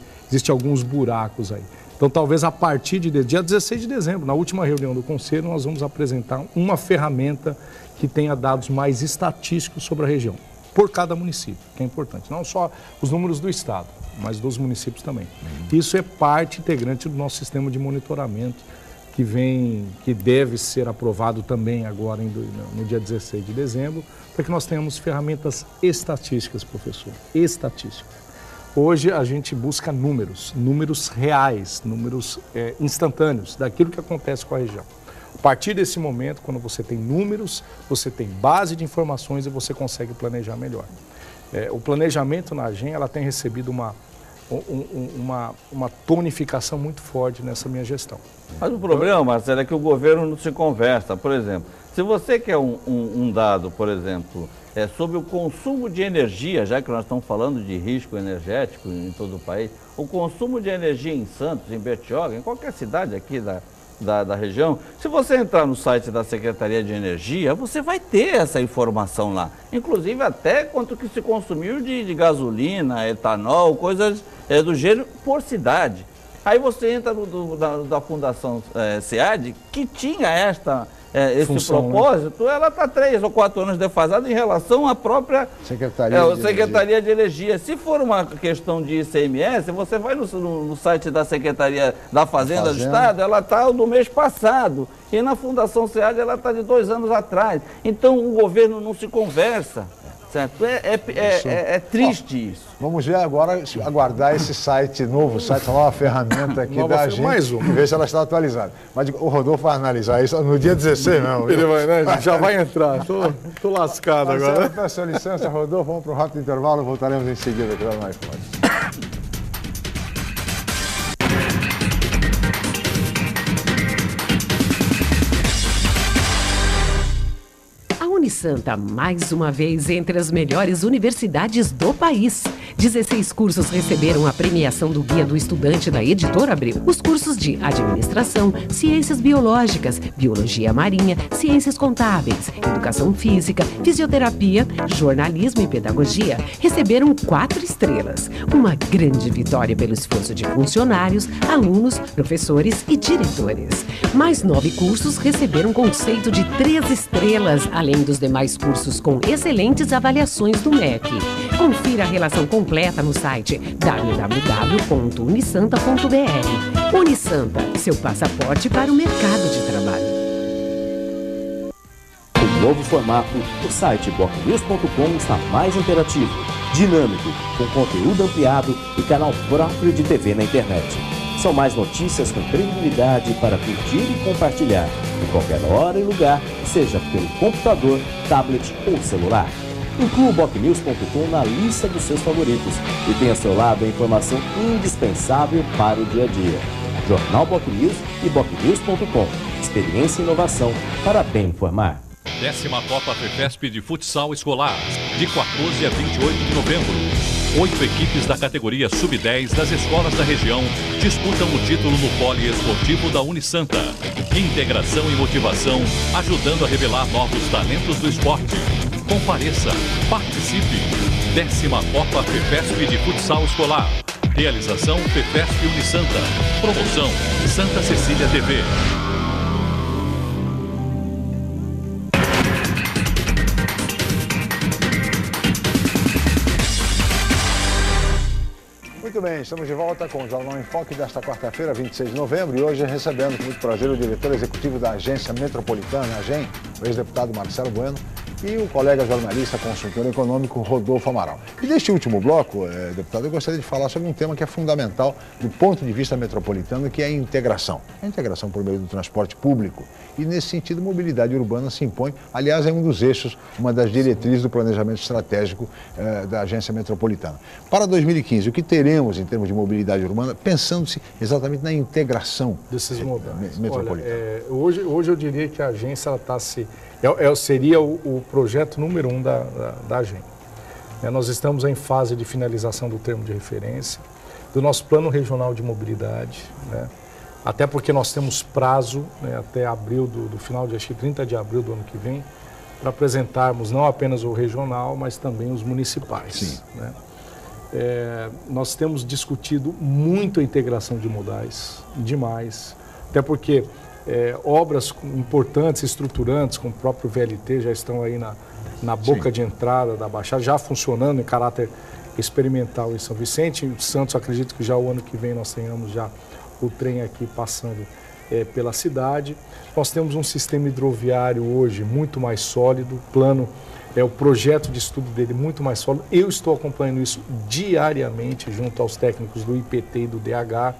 alguns buracos aí. Então, talvez a partir de dia 16 de dezembro, na última reunião do Conselho, nós vamos apresentar uma ferramenta que tenha dados mais estatísticos sobre a região, por cada município, que é importante. Não só os números do Estado, mas dos municípios também. Isso é parte integrante do nosso sistema de monitoramento, que deve ser aprovado também agora no dia 16 de dezembro, para que nós tenhamos ferramentas estatísticas, professor, estatísticas. Hoje a gente busca números reais, números instantâneos daquilo que acontece com a região. A partir desse momento, quando você tem números, você tem base de informações e você consegue planejar melhor. O planejamento na AGEM, ela tem recebido uma tonificação muito forte nessa minha gestão. Mas o problema, Marcelo, é que o governo não se conversa. Por exemplo, se você quer um dado, por exemplo, sobre o consumo de energia, já que nós estamos falando de risco energético em todo o país, o consumo de energia em Santos, em Bertioga, em qualquer cidade aqui da região, se você entrar no site da Secretaria de Energia, você vai ter essa informação lá. Inclusive até quanto que se consumiu de gasolina, etanol, coisas do gênero por cidade. Aí você entra da Fundação SEAD, que tinha esse função, propósito, né? Ela está 3 ou 4 anos defasada em relação à própria Secretaria de Energia. Se for uma questão de ICMS, você vai no site da Secretaria da Fazenda do Estado, ela está do mês passado. E na Fundação SEAD ela está de 2 anos atrás. Então o governo não se conversa. Certo? É triste isso. Vamos ver agora, aguardar esse novo site, essa nova ferramenta aqui da gente, e ver se ela está atualizada. Mas o Rodolfo vai analisar isso no dia 16 mesmo. Ele vai, né? Já vai entrar. Tô lascado agora. Peço licença, Rodolfo, vamos para um rápido intervalo, voltaremos em seguida aqui no iPhone. Unisanta, mais uma vez entre as melhores universidades do país. 16 cursos receberam a premiação do Guia do Estudante da Editora Abril. Os cursos de Administração, Ciências Biológicas, Biologia Marinha, Ciências Contábeis, Educação Física, Fisioterapia, Jornalismo e Pedagogia receberam 4 estrelas. Uma grande vitória pelo esforço de funcionários, alunos, professores e diretores. Mais 9 cursos receberam conceito de 3 estrelas, além dos demais cursos com excelentes avaliações do MEC. Confira a relação completa no site www.unisanta.br. Unisanta, seu passaporte para o mercado de trabalho. O novo formato do site bocnews.com está mais interativo, dinâmico, com conteúdo ampliado e canal próprio de TV na internet. São mais notícias com credibilidade para curtir e compartilhar, em qualquer hora e lugar, seja pelo computador, tablet ou celular. Inclua o bocnews.com na lista dos seus favoritos e tenha ao seu lado a informação indispensável para o dia a dia. Jornal Bocnews e bocnews.com. Experiência e inovação para bem informar. 10ª Copa FEFESP de Futsal Escolar, de 14 a 28 de novembro. 8 equipes da categoria Sub-10 das escolas da região disputam o título no poliesportivo da Unisanta. Integração e motivação, ajudando a revelar novos talentos do esporte. Compareça, participe. 10ª Copa FEFESP de Futsal Escolar. Realização FEFESP Unisanta. Promoção Santa Cecília TV. Muito bem, estamos de volta com o Jornal em Foque desta quarta-feira, 26 de novembro, e hoje recebendo com muito prazer o diretor executivo da Agência Metropolitana, AGEM, o ex-deputado Marcelo Bueno, e o colega jornalista, consultor econômico, Rodolfo Amaral. E neste último bloco, deputado, eu gostaria de falar sobre um tema que é fundamental do ponto de vista metropolitano, que é a integração. A integração por meio do transporte público. E, nesse sentido, mobilidade urbana se impõe. Aliás, é um dos eixos, uma das diretrizes do planejamento estratégico da Agência Metropolitana. Para 2015, o que teremos em termos de mobilidade urbana, pensando-se exatamente na integração desses modais metropolitana? Olha, hoje eu diria que a agência seria o projeto número 1 da agência. Nós estamos em fase de finalização do termo de referência, do nosso plano regional de mobilidade, né? Até porque nós temos prazo, né, até abril do final de, acho que 30 de abril do ano que vem, para apresentarmos não apenas o regional, mas também os municipais. Sim. Né? Nós temos discutido muito a integração de modais, demais, até porque obras importantes, estruturantes, como o próprio VLT, já estão aí na boca de entrada da Baixada, já funcionando em caráter experimental em São Vicente. Em Santos, acredito que já o ano que vem nós tenhamos já o trem aqui passando pela cidade. Nós temos um sistema hidroviário hoje muito mais sólido, o projeto de estudo dele muito mais sólido. Eu estou acompanhando isso diariamente junto aos técnicos do IPT e do DH,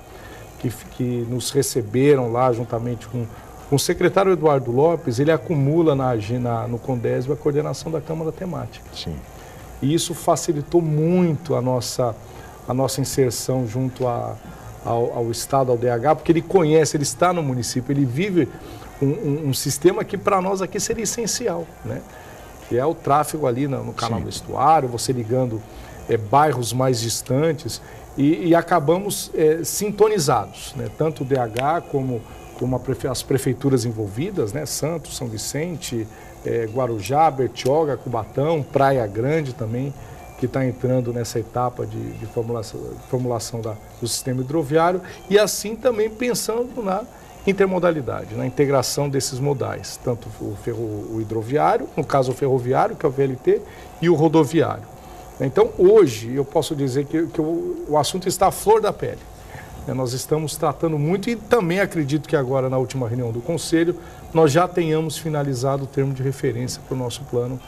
que nos receberam lá juntamente com o secretário Eduardo Lopes. Ele acumula no Condesb a coordenação da Câmara Temática. Sim. E isso facilitou muito a nossa inserção junto ao Estado, ao DH, porque ele conhece, ele está no município, ele vive um sistema que para nós aqui seria essencial, né? Que é o tráfego ali no canal do estuário, você ligando bairros mais distantes e acabamos sintonizados, né? Tanto o DH como as prefeituras envolvidas, né? Santos, São Vicente, Guarujá, Bertioga, Cubatão, Praia Grande também, que está entrando nessa etapa de formulação do sistema hidroviário, e assim também pensando na intermodalidade, na integração desses modais, tanto o hidroviário, no caso o ferroviário, que é o VLT, e o rodoviário. Então, hoje, eu posso dizer que o assunto está à flor da pele. Nós estamos tratando muito e também acredito que agora, na última reunião do Conselho, nós já tenhamos finalizado o termo de referência para o nosso plano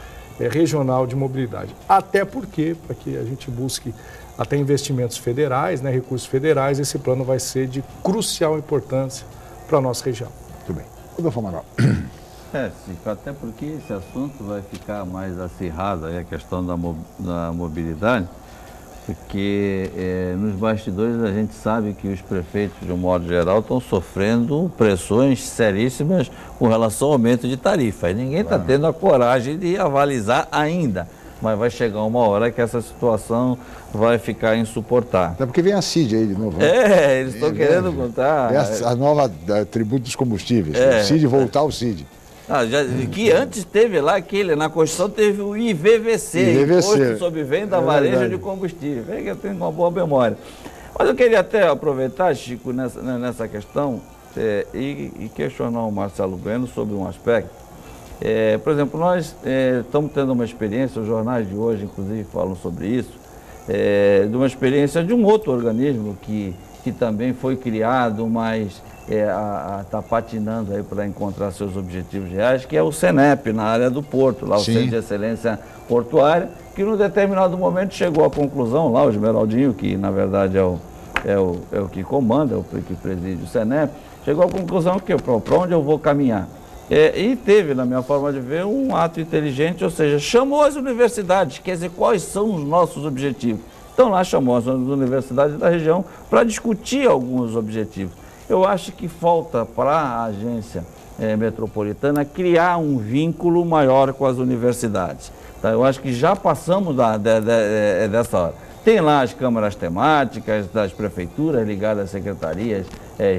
regional de mobilidade. Até porque, para que a gente busque até investimentos federais, né, recursos federais, esse plano vai ser de crucial importância para a nossa região. Muito bem. Rodolfo Amaral. Chico, até porque esse assunto vai ficar mais acirrado, aí a questão da mobilidade, porque nos bastidores a gente sabe que os prefeitos, de um modo geral, estão sofrendo pressões seríssimas com relação ao aumento de tarifa. E ninguém está tendo a coragem de avalizar ainda. Mas vai chegar uma hora que essa situação vai ficar insuportável. Até porque vem a CID aí de novo. Né? Eles estão querendo contar. A nova tributo dos combustíveis. O CID voltar ao CID. Que antes teve lá na Constituição teve o IVVC, Imposto sobre Venda Varejo de Combustível. Eu tenho uma boa memória. Mas eu queria até aproveitar, Chico, nessa questão e questionar o Marcelo Bueno sobre um aspecto. Por exemplo, nós estamos tendo uma experiência, os jornais de hoje, inclusive, falam sobre isso, de uma experiência de um outro organismo que também foi criado, mas está patinando aí para encontrar seus objetivos reais, que é o CENEP, na área do Porto, lá o Centro de Excelência Portuária, que num determinado momento chegou à conclusão, lá o Esmeraldinho, que na verdade é o que comanda, o que preside o CENEP, chegou à conclusão que para onde eu vou caminhar? E teve, na minha forma de ver, um ato inteligente, ou seja, chamou as universidades, quer dizer, quais são os nossos objetivos. Então lá chamou as universidades da região para discutir alguns objetivos. Eu acho que falta para a agência metropolitana criar um vínculo maior com as universidades. Tá? Eu acho que já passamos dessa hora. Tem lá as câmaras temáticas das prefeituras ligadas às secretarias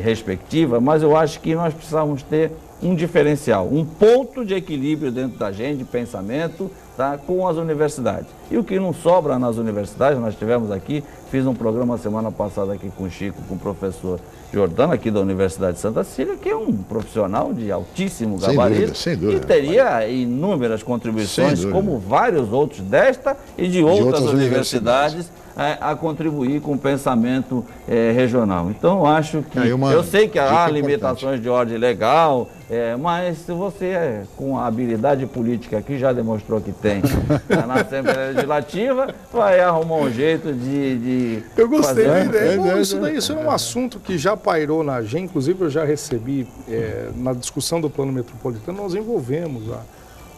respectivas, mas eu acho que nós precisamos ter um diferencial, um ponto de equilíbrio dentro da gente, de pensamento, tá, com as universidades. E o que não sobra nas universidades, nós tivemos aqui, fiz um programa semana passada aqui com o Chico, com o professor Jordano, aqui da Universidade de Santa Cecília, que é um profissional de altíssimo gabarito, sem dúvida, e teria inúmeras contribuições, como vários outros desta e de outras universidades a contribuir com o pensamento regional. Então, eu acho que... eu sei que há limitações de ordem legal, mas se você, com a habilidade política que já demonstrou que tem na Assembleia Legislativa, vai arrumar um jeito de eu gostei da ideia. Bom, isso é um assunto que já pairou na gente, inclusive eu já recebi, na discussão do plano metropolitano, nós envolvemos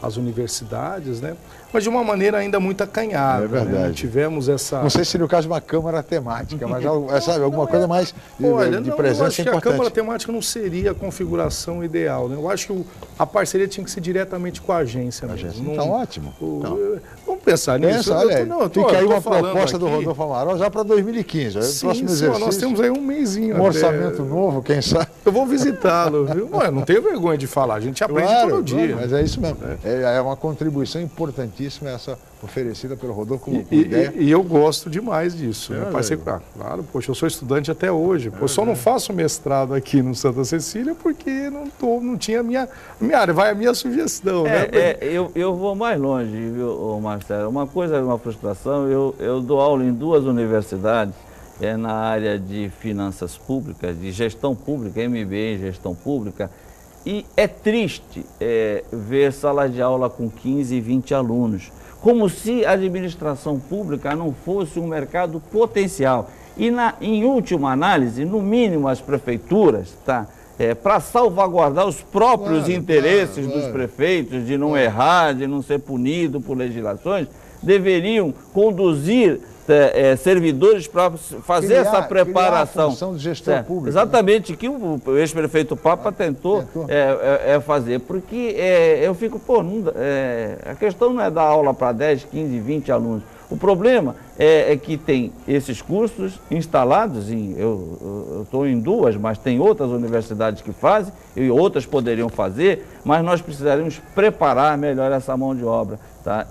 as universidades, né? Mas de uma maneira ainda muito acanhada. É verdade. Né? Tivemos essa... Não sei se seria o caso de uma Câmara temática, mas sabe, alguma coisa mais de presença eu acho importante. Que a Câmara temática não seria a configuração ideal, né? Eu acho que a parceria tinha que ser diretamente com a agência mesmo. Então, ótimo. Vamos pensar nisso. Fica aí uma proposta do Rodolfo Amaral já para 2015. Sim, nós temos aí um mêsinho. Um orçamento novo, quem sabe. Eu vou visitá-lo, viu? Não tenho vergonha de falar, a gente aprende todo dia. Mas é isso mesmo. É uma contribuição importantíssima essa oferecida pelo Rodolfo como ideia. E eu gosto demais disso. Claro, poxa, eu sou estudante até hoje. Eu só não faço mestrado aqui no Santa Cecília porque não tinha a minha área. Vai a minha sugestão. Eu vou mais longe, viu, Marcelo? Uma coisa é uma frustração. Eu dou aula em 2 universidades, na área de finanças públicas, de gestão pública, MBA em gestão pública. E é triste ver salas de aula com 15 e 20 alunos, como se a administração pública não fosse um mercado potencial. E, em última análise, no mínimo as prefeituras, para salvaguardar os próprios interesses dos prefeitos, de não errar, de não ser punido por legislações, deveriam conduzir servidores para fazer essa preparação. A função de gestão pública. Exatamente, que o ex-prefeito Papa tentou fazer, porque eu fico, a questão não é dar aula para 10, 15, 20 alunos. O problema é que tem esses cursos instalados, eu estou em 2, mas tem outras universidades que fazem, e outras poderiam fazer, mas nós precisaríamos preparar melhor essa mão de obra.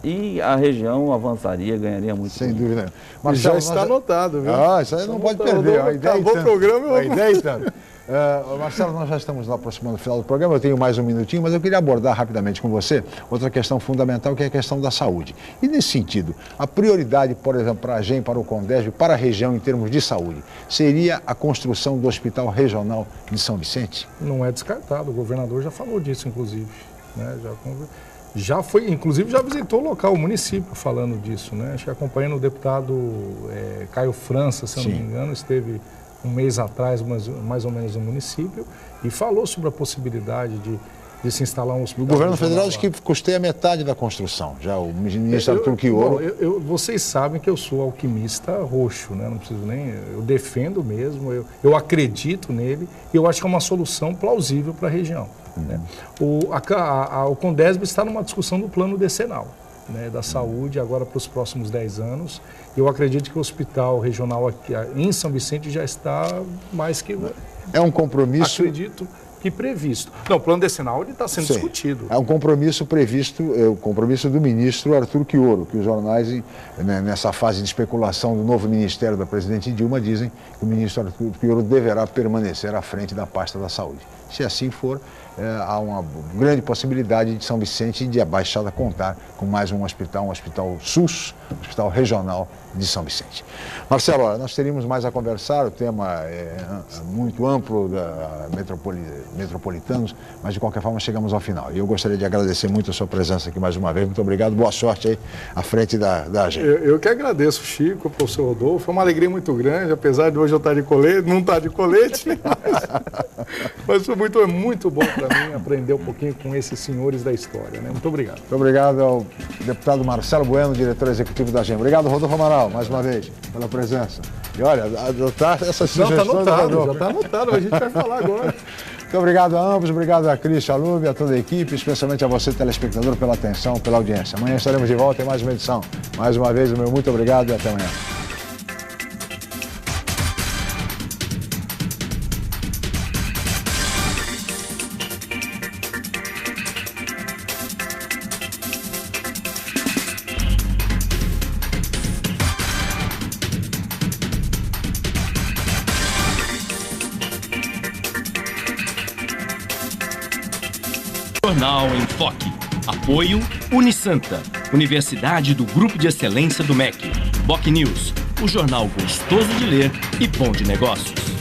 E a região avançaria, ganharia muito. Sem dúvida. Mas já está anotado, viu? Isso aí não pode perder. Acabou o programa. A ideia e tanto. Marcelo, nós já estamos lá aproximando do final do programa, eu tenho mais um minutinho, mas eu queria abordar rapidamente com você outra questão fundamental, que é a questão da saúde. E nesse sentido, a prioridade, por exemplo, para a AGEM, para o CONDESB, para a região em termos de saúde, seria a construção do Hospital Regional de São Vicente? Não é descartado, o governador já falou disso, inclusive, né? Já foi, inclusive já visitou o local, o município, falando disso, né? Acho que acompanhando o deputado Caio França, se eu não me engano, esteve um mês atrás, mais ou menos, no município, e falou sobre a possibilidade de se instalar um hospital. O governo federal diz que custeia metade da construção, já o ministro Arthur Quioro. Vocês sabem que eu sou alquimista roxo, né? Não preciso nem... Eu defendo mesmo, eu acredito nele, e eu acho que é uma solução plausível para a região. Né? O CONDESB está numa discussão do plano decenal, né, da saúde agora para os próximos 10 anos. Eu acredito que o hospital regional aqui em São Vicente já está mais que... É um compromisso... Acredito que previsto. Não, o plano decenal ele está sendo discutido. É um compromisso previsto, o compromisso do ministro Arthur Quioro, que os jornais, nessa fase de especulação do novo ministério da presidente Dilma, dizem que o ministro Arthur Quioro deverá permanecer à frente da pasta da saúde. Se assim for, há uma grande possibilidade de São Vicente e de a Baixada contar com mais um hospital SUS, um hospital regional de São Vicente. Marcelo, olha, nós teríamos mais a conversar, o tema é muito amplo da metropolitanos, mas de qualquer forma chegamos ao final. E eu gostaria de agradecer muito a sua presença aqui mais uma vez. Muito obrigado, boa sorte aí à frente da agência. Eu que agradeço, Chico, o professor Rodolfo. Foi uma alegria muito grande, apesar de hoje eu estar de colete, não estar de colete, mas foi muito bom para mim aprender um pouquinho com esses senhores da história, né? Muito obrigado. Muito obrigado ao deputado Marcelo Bueno, diretor executivo da AGEM. Obrigado, Rodolfo Amaral, mais uma vez, pela presença. E olha, adotar essas sugestões... Já está anotado, a gente vai falar agora. Muito obrigado a ambos, obrigado a Cris Chalub, a toda a equipe, especialmente a você, telespectador, pela atenção, pela audiência. Amanhã estaremos de volta em mais uma edição. Mais uma vez, o meu muito obrigado e até amanhã. Jornal em Foque. Apoio Unisanta, Universidade do Grupo de Excelência do MEC. BocNews, o jornal gostoso de ler e bom de negócios.